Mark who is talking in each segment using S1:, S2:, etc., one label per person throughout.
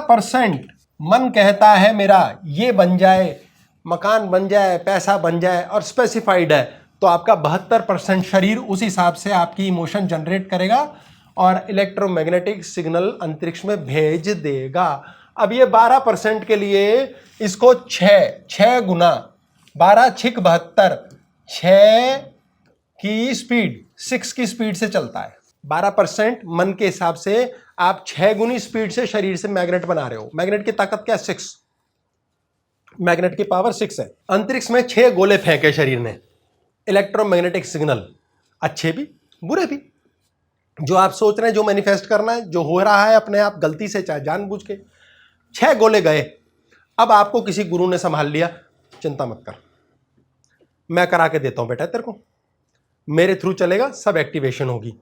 S1: 12% मन कहता है मेरा ये बन जाए, मकान बन जाए, पैसा बन जाए, और स्पेसिफाइड है, तो आपका 72% शरीर उस हिसाब से आपकी इमोशन जनरेट करेगा और इलेक्ट्रोमैग्नेटिक सिग्नल अंतरिक्ष में भेज देगा। अब ये 12% के लिए इसको 6 गुना 12 छिक 72, 6 की स्पीड 6 की स्पीड से चलता है। 12% मन के हिसाब से आप 6 गुनी स्पीड से शरीर से मैग्नेट बना रहे हो। मैग्नेट की ताकत क्या है? 6। मैग्नेट की पावर 6 है। अंतरिक्ष में 6 गोले फेंके शरीर ने, इलेक्ट्रोमैग्नेटिक सिग्नल, अच्छे भी बुरे भी। जो आप सोच रहे हैं, जो मैनिफेस्ट करना है, जो हो रहा है अपने आप गलती से चाहे जानबूझ के, 6 गोले गए। अब आपको किसी गुरु ने संभाल लिया, चिंता मत कर, मैं करा के देता हूं बेटा, तेरे को मेरे थ्रू चलेगा, सब एक्टिवेशन होगी।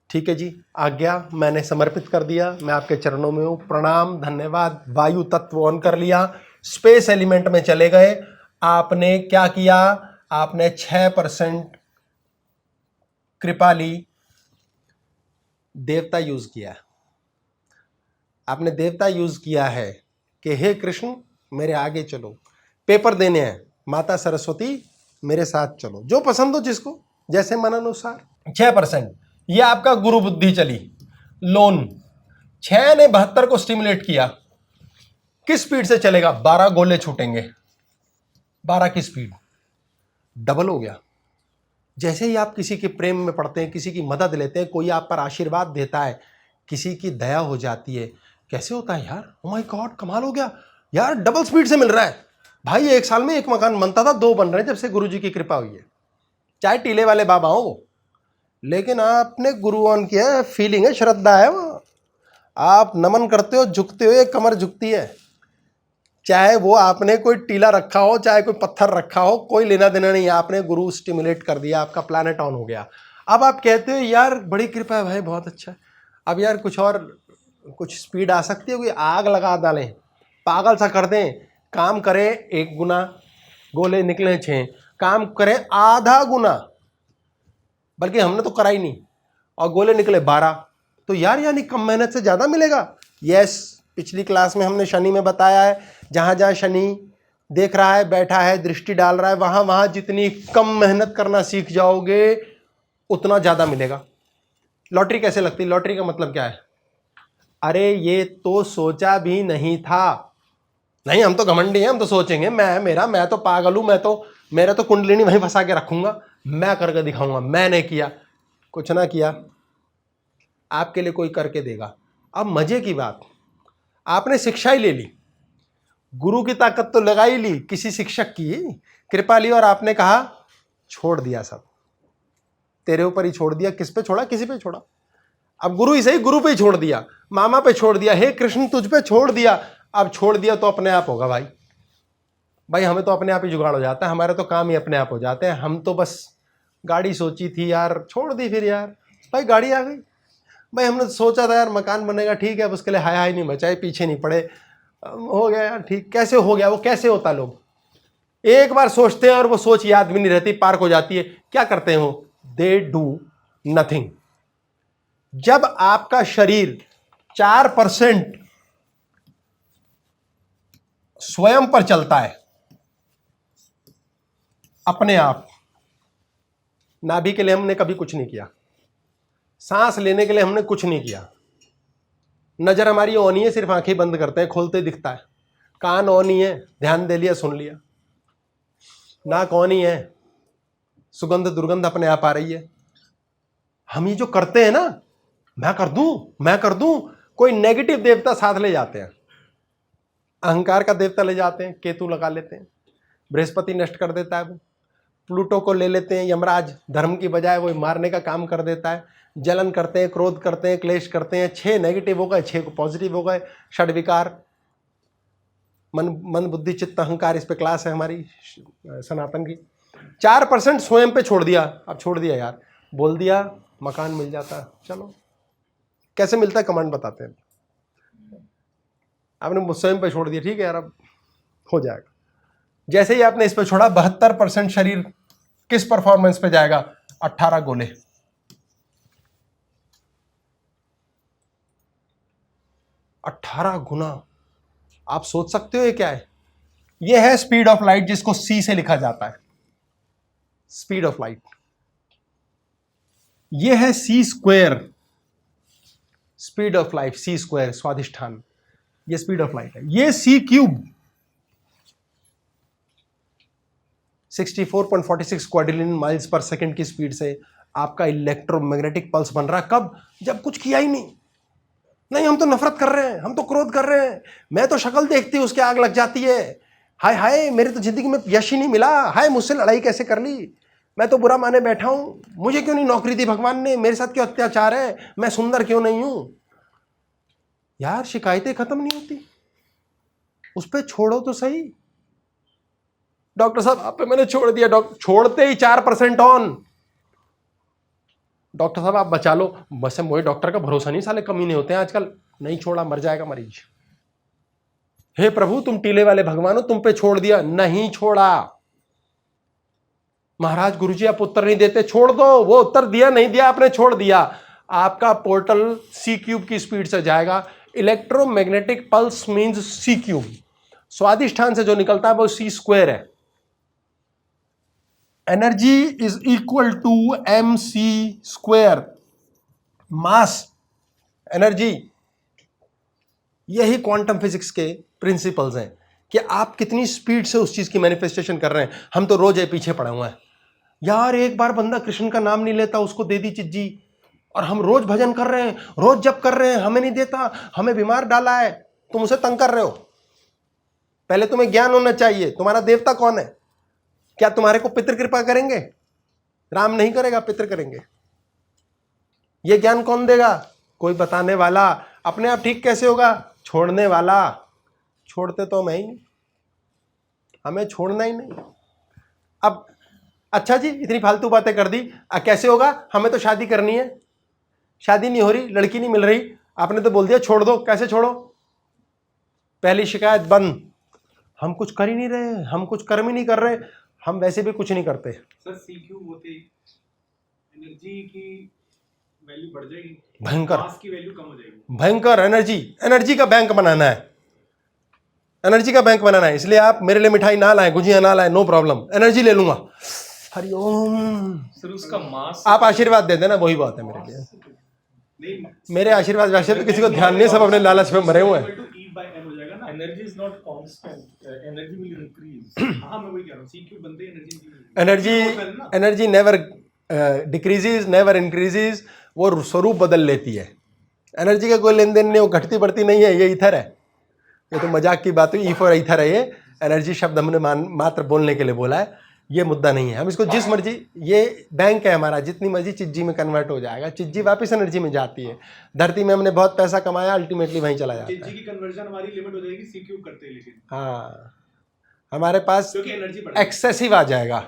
S1: ठीक है जी, आज्ञा, मैंने समर्पित कर दिया, मैं आपके चरणों में हूं, प्रणाम, धन्यवाद। वायु तत्व ऑन कर लिया, स्पेस एलिमेंट में चले गए। आपने क्या किया? आपने 6% कृपा ली, देवता यूज किया। आपने देवता यूज किया है कि हे कृष्ण मेरे आगे चलो, पेपर देने हैं, माता सरस्वती मेरे साथ चलो, जो पसंद हो जिसको, जैसे मन अनुसार। 6% ये आपका गुरु बुद्धि चली, लोन। 6 ने 72 को स्टिमुलेट किया। किस स्पीड से चलेगा? 12 गोले छूटेंगे, 12 की स्पीड डबल हो गया। जैसे ही आप किसी के प्रेम में पड़ते हैं, किसी की मदद लेते हैं, कोई आप पर आशीर्वाद देता है, किसी की दया हो जाती है, कैसे होता है यार? ओ माय गॉड, कमाल हो गया यार, डबल स्पीड से मिल रहा है भाई। 1 साल में 1 मकान बनता था, 2 बन रहे हैं जब से गुरुजी की कृपा हुई है। चाहे टीले वाले बाबा हो, लेकिन आपने गुरु ऑन किया है, फीलिंग है, श्रद्धा है, वो आप नमन करते हो, झुकते हो, एक कमर झुकती है। चाहे वो आपने कोई टीला रखा हो, चाहे कोई पत्थर रखा हो, कोई लेना देना नहीं, आपने गुरु स्टिमुलेट कर दिया, आपका प्लैनेट ऑन हो गया। अब आप कहते हो यार बड़ी कृपा है भाई, बहुत अच्छा है, अब यार कुछ और, कुछ स्पीड आ सकती है, कोई आग लगा डालें, पागल सा कर दें, काम करें 1 गुना, गोले निकले 6, काम करें आधा गुना, बल्कि हमने तो करा ही नहीं, और गोले निकले 12, तो यार यानी कम मेहनत से ज़्यादा मिलेगा। यस, पिछली क्लास में हमने शनि में बताया है, जहाँ जहाँ शनि देख रहा है, बैठा है, दृष्टि डाल रहा है, वहाँ वहाँ जितनी कम मेहनत करना सीख जाओगे उतना ज़्यादा मिलेगा। लॉटरी कैसे लगती? लॉटरी का मतलब क्या है? अरे ये तो सोचा भी नहीं था। नहीं, हम तो घमंडी हैं, हम तो सोचेंगे मैं तो पागल हूँ, मेरा तो कुंडलिनी वहीं फंसा के रखूंगा, मैं करके दिखाऊंगा। मैंने किया, कुछ ना किया, आपके लिए कोई करके देगा। अब मजे की बात, आपने शिक्षा ही ले ली, गुरु की ताकत तो लगा ही ली, किसी शिक्षक की कृपा ली, और आपने कहा छोड़ दिया, सब तेरे ऊपर ही छोड़ दिया। किस पे छोड़ा? किसी पे छोड़ा। अब गुरु ही सही, गुरु पे ही छोड़ दिया, मामा पे छोड़ दिया, हे कृष्ण तुझ पे छोड़ दिया। अब छोड़ दिया तो अपने आप होगा भाई, हमें तो अपने आप ही जुगाड़ हो जाता है, हमारे तो काम ही अपने आप हो जाते हैं। हम तो बस गाड़ी सोची थी यार, छोड़ दी, फिर यार भाई गाड़ी आ गई। भाई हमने सोचा था यार मकान बनेगा, ठीक है, अब उसके लिए हाय हाय नहीं मचाए, पीछे नहीं पड़े, हो गया यार, ठीक। कैसे हो गया? वो कैसे होता? लोग एक बार सोचते हैं और वो सोच याद भी नहीं रहती, पार्क हो जाती है। क्या करते हैं वो? They do nothing. जब आपका शरीर 4% स्वयं पर चलता है अपने आप, नाभि के लिए हमने कभी कुछ नहीं किया, सांस लेने के लिए हमने कुछ नहीं किया, नजर हमारी ऑन ही है, सिर्फ आंखें बंद करते हैं, खोलते दिखता है, कान ऑन ही है, ध्यान दे लिया, सुन लिया, नाक ऑन ही है, सुगंध दुर्गंध अपने आप आ रही है। हम ये जो करते हैं ना, मैं कर दूं, कोई नेगेटिव देवता साथ ले जाते हैं, अहंकार का देवता ले जाते हैं, केतु लगा लेते हैं, बृहस्पति नष्ट कर देता है, वो प्लूटो को ले लेते हैं, यमराज धर्म की बजाय वो मारने का काम कर देता है, जलन करते हैं, क्रोध करते हैं, क्लेश करते हैं। 6 नेगेटिव हो गए, 6 पॉजिटिव हो गए, षड विकार, मन बुद्धि चित्त अहंकार, इस पे क्लास है हमारी सनातन की। 4% स्वयं पे छोड़ दिया, अब छोड़ दिया यार, बोल दिया मकान मिल जाता। चलो कैसे मिलता है कमांड बताते हैं। आपने स्वयं पे छोड़ दिया, ठीक है यार, अब हो जाएगा। जैसे ही आपने इस पे छोड़ा, 72% शरीर किस परफॉर्मेंस पे जाएगा? 18 गोले। 18 गुना आप सोच सकते हो ये क्या है? ये है स्पीड ऑफ लाइट, जिसको c से लिखा जाता है, स्पीड ऑफ लाइट। ये है c square, speed of light c square, स्वाधिष्ठान, ये स्पीड ऑफ लाइट है। ये c cube 64.46 quadrillion miles per second की स्पीड से आपका इलेक्ट्रोमैग्नेटिक पल्स बन रहा। कब? जब कुछ किया ही नहीं, हम तो नफरत कर रहे हैं, हम तो क्रोध कर रहे हैं, मैं तो शक्ल देखती हूं उसके आग लग जाती है, हाय हाय मेरी तो जिंदगी में यश ही नहीं मिला, हाय मुझसे लड़ाई कैसे कर ली, मैं तो बुरा माने बैठा हूं, मुझे क्यों नहीं नौकरी दी भगवान ने, मेरे साथ क्यों अत्याचार है, मैं सुंदर क्यों नहीं हूं। यार शिकायतें खत्म नहीं होती, उस पर छोड़ो तो सही। डॉक्टर साहब आप पे मैंने छोड़ दिया, डॉक्टर छोड़ते ही 4% ऑन, डॉक्टर साहब आप बचा लो, बस मुझे डॉक्टर का भरोसा नहीं, साले कमी नहीं होते हैं आजकल, नहीं छोड़ा मर जाएगा मरीज। हे प्रभु तुम टीले वाले भगवान हो, तुम पे छोड़ दिया, नहीं छोड़ा। महाराज गुरुजी आप उत्तर नहीं देते, छोड़ दो, वो उत्तर दिया नहीं दिया, आपने छोड़ दिया। आपका पोर्टल सी क्यूब की स्पीड से जाएगा। Electromagnetic pulse means C cube, स्वादिष्ठान से जो निकलता है वो सी स्क्वायर है। Energy is equal to M C square, mass energy. यही क्वांटम फिजिक्स के प्रिंसिपल्स हैं कि आप कितनी स्पीड से उस चीज की मैनिफेस्टेशन कर रहे हैं। हम तो रोज ये पीछे पड़े हुए हैं यार, एक बार बंदा कृष्ण का नाम नहीं लेता उसको दे दी चिज्जी, और हम रोज भजन कर रहे हैं, रोज जप कर रहे हैं, हमें नहीं देता, हमें बीमार डाला है। तुम उसे तंग कर रहे हो। पहले तुम्हें ज्ञान होना चाहिए, तुम्हारा देवता कौन है? क्या तुम्हारे को पितृ कृपा करेंगे? राम नहीं करेगा, पितृ करेंगे। ये ज्ञान कौन देगा? कोई बताने वाला। अपने आप ठीक कैसे होगा? छोड़ने वाला। छोड़ते तो मैं ही नहीं, हमें छोड़ना ही नहीं। अब अच्छा जी इतनी फालतू बातें कर दी, कैसे होगा? हमें तो शादी करनी है, शादी नहीं हो रही, लड़की नहीं मिल रही, आपने तो बोल दिया छोड़ दो, कैसे छोड़ो? पहली शिकायत बंद। हम कुछ कर ही नहीं रहे, हम कुछ कर्म ही नहीं कर रहे, हम वैसे भी कुछ नहीं करते।
S2: सर सीक्यू होते एनर्जी की वैल्यू बढ़ जाएगी,
S1: भयंकर,
S2: मास की वैल्यू कम हो जाएगी।
S1: भयंकर एनर्जी का बैंक बनाना है, एनर्जी का बैंक बनाना है। इसलिए आप मेरे लिए मिठाई ना लाएं, गुजिया ना लाएं, नो प्रॉब्लम, एनर्जी ले लूंगा। हरिओम।
S2: सर उसका मास
S1: आप आशीर्वाद दे देना, वही बात है मेरे लिए।
S2: नहीं,
S1: मेरे आशीर्वाद वैसे तो किसी को ध्यान नहीं, सब अपने लालच में मरे हुए हैं।
S2: Energy is not constant, energy will increase. हां मैं वही कह रहा हूं, सीक्यू बनते ही
S1: energy never decreases never increases, वो स्वरूप बदल लेती है। एनर्जी का कोई लेन देन नहीं, वो घटती बढ़ती नहीं है, ये ईथर है। ये तो मजाक की बात हुई, ई फॉर ईथर है। ये एनर्जी शब्द हमने मात्र बोलने के लिए बोला है, ये मुद्दा नहीं है। हम इसको जिस मर्जी, ये बैंक है हमारा, जितनी मर्जी चिज्जी में कन्वर्ट हो जाएगा, चिज्जी वापस एनर्जी में जाती है। धरती में हमने बहुत पैसा कमाया, अल्टीमेटली वहीं चला जाता है।
S2: चिज्जी की कन्वर्जन हमारी लिमिट हो जाएगी सीक्यू करते हैं, लेकिन
S1: हाँ हमारे पास
S2: क्योंकि एनर्जी
S1: एक्सेसिव आ जाएगा,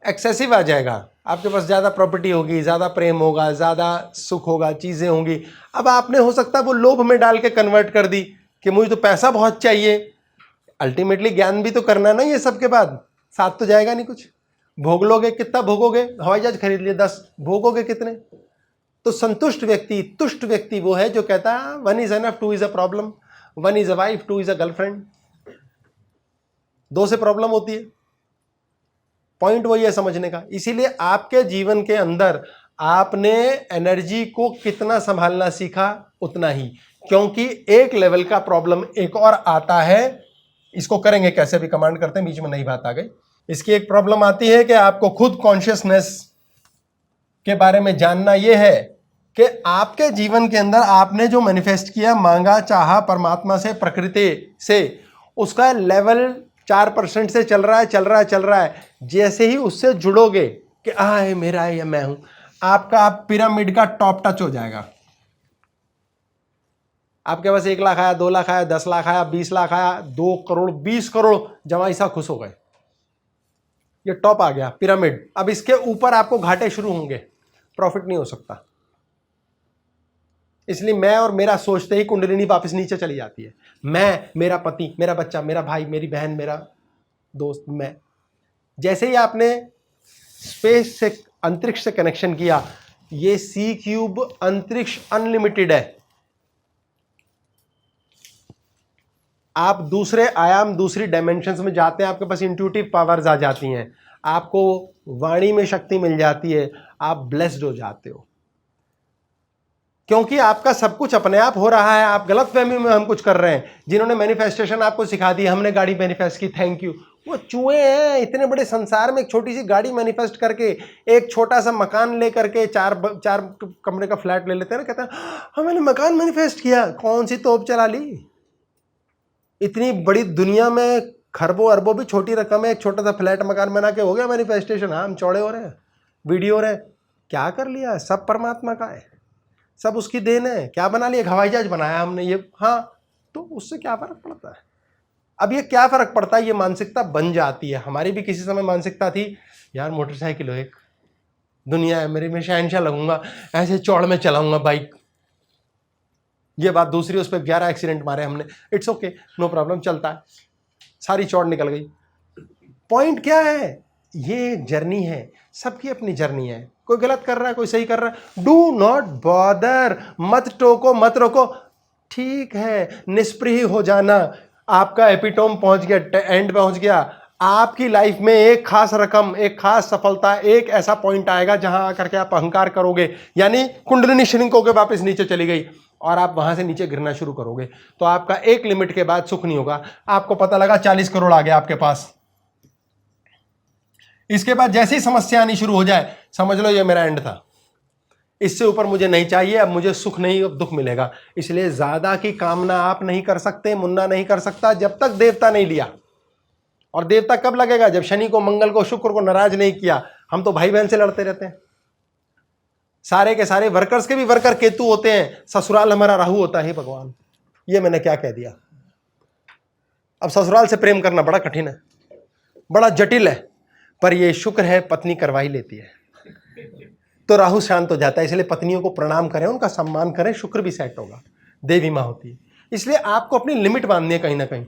S1: एक्सेसिव आ जाएगा। आपके पास ज़्यादा प्रॉपर्टी होगी, ज़्यादा प्रेम होगा, ज़्यादा सुख होगा, चीज़ें होंगी। अब आपने हो सकता है वो लोभ में डाल के कन्वर्ट कर दी कि मुझे तो पैसा बहुत चाहिए। अल्टीमेटली ज्ञान भी तो करना ना, ये सब के बाद साथ तो जाएगा नहीं कुछ। भोग लोगे, कितना भोगोगे? हवाई जहाज खरीद लिए 10, भोगोगे कितने? तो संतुष्ट व्यक्ति, तुष्ट व्यक्ति वो है जो कहता है one is enough, two is a problem, one is a wife, two is a girlfriend. दो से प्रॉब्लम होती है। पॉइंट वही है समझने का। इसीलिए आपके जीवन के अंदर आपने एनर्जी को कितना संभालना सीखा उतना ही, क्योंकि एक लेवल का प्रॉब्लम एक और आता है। इसको करेंगे कैसे भी, कमांड करते हैं, बीच में नई बात आ गई। इसकी एक प्रॉब्लम आती है कि आपको खुद कॉन्शियसनेस के बारे में जानना यह है कि आपके जीवन के अंदर आपने जो मैनिफेस्ट किया, मांगा, चाहा परमात्मा से, प्रकृति से, उसका लेवल 4% से चल रहा है। जैसे ही उससे जुड़ोगे कि ये मेरा है या मैं हूं, आपका पिरामिड का टॉप टच हो जाएगा। आपके पास 1 लाख आया, 2 लाख आया, 10 लाख आया, 20 लाख आया, 2 करोड़, 20 करोड़, जमाई सा खुश हो गए। ये टॉप आ गया, पिरामिड। अब इसके ऊपर आपको घाटे शुरू होंगे, प्रॉफिट नहीं हो सकता। इसलिए मैं और मेरा सोचते ही कुंडलिनी वापस नीचे चली जाती है। मैं, मेरा पति, मेरा बच्चा, मेरा भाई, मेरी बहन, मेरा दोस्त, मैं। जैसे ही आपने स्पेस से, अंतरिक्ष से कनेक्शन किया, ये सी क्यूब अंतरिक्ष अनलिमिटेड है। आप दूसरे आयाम, दूसरी डायमेंशंस में जाते हैं, आपके पास इंट्यूटिव पावर्स आ जाती हैं, आपको वाणी में शक्ति मिल जाती है, आप ब्लेस्ड हो जाते हो, क्योंकि आपका सब कुछ अपने आप हो रहा है। आप गलत फहमी में हम कुछ कर रहे हैं। जिन्होंने मैनिफेस्टेशन आपको सिखा दी, हमने गाड़ी मैनिफेस्ट की, थैंक यू, वो चूहे हैं। इतने बड़े संसार में एक छोटी सी गाड़ी मैनिफेस्ट करके, एक छोटा सा मकान ले करके, चार कमरे का फ्लैट ले लेते हैं ना, कहते हैं हाँ मैंने मकान मैनिफेस्ट किया। कौन सी तोप चला ली? इतनी बड़ी दुनिया में खरबों अरबों भी छोटी रकम है, एक छोटा सा फ्लैट मकान बना के हो गया मैनिफेस्टेशन। हाँ हम चौड़े हो रहे हैं, वीडियो हो रहे हैं, क्या कर लिया? सब परमात्मा का है, सब उसकी देन है। क्या बना लिया? एक हवाई जहाज बनाया हमने, ये हाँ, तो उससे क्या फर्क पड़ता है? अब ये क्या फर्क पड़ता है, ये मानसिकता बन जाती है। हमारी भी किसी समय मानसिकता थी, यार मोटरसाइकिल हो एक, दुनिया है मेरी, मैं शहंशाह लगूंगा, ऐसे चौड़ में चलाऊंगा बाइक। ये बात दूसरी, उस पर 11 एक्सीडेंट मारे हमने, इट्स ओके, नो प्रॉब्लम, चलता है, सारी चौड़ निकल गई। पॉइंट क्या है? ये जर्नी है, सबकी अपनी जर्नी है। कोई गलत कर रहा है, कोई सही कर रहा है, डू नॉट बॉदर, मत टोको, मत रोको। ठीक है, निष्प्रिय हो जाना, आपका एपिटोम पहुंच गया, एंड पहुंच गया। आपकी लाइफ में एक खास रकम, एक खास सफलता, एक ऐसा पॉइंट आएगा जहां आकर के आप अहंकार करोगे, यानी कुंडलिनी श्रिंक होकर वापस नीचे चली गई और आप वहां से नीचे गिरना शुरू करोगे, तो आपका एक लिमिट के बाद सुख नहीं होगा। आपको पता लगा 40 करोड़ आ गया आपके पास, इसके बाद जैसे ही समस्या आनी शुरू हो जाए, समझ लो ये मेरा एंड था, इससे ऊपर मुझे नहीं चाहिए, अब मुझे सुख नहीं, अब दुख मिलेगा। इसलिए ज्यादा की कामना आप नहीं कर सकते, मुन्ना नहीं कर सकता, जब तक देवता नहीं लिया। और देवता कब लगेगा? जब शनि को, मंगल को, शुक्र को नाराज नहीं किया। हम तो भाई बहन से लड़ते रहते हैं, सारे के सारे वर्कर्स के भी वर्कर केतु होते हैं, ससुराल हमारा राहु होता है। भगवान, ये मैंने क्या कह दिया? अब ससुराल से प्रेम करना बड़ा कठिन है, बड़ा जटिल है, पर ये शुक्र है पत्नी करवा ही लेती है, तो राहु शांत हो जाता है। इसलिए पत्नियों को प्रणाम करें, उनका सम्मान करें, शुक्र भी सेट होगा, देवी माँ होती है। इसलिए आपको अपनी लिमिट बांधनी है कहीं ना कहीं।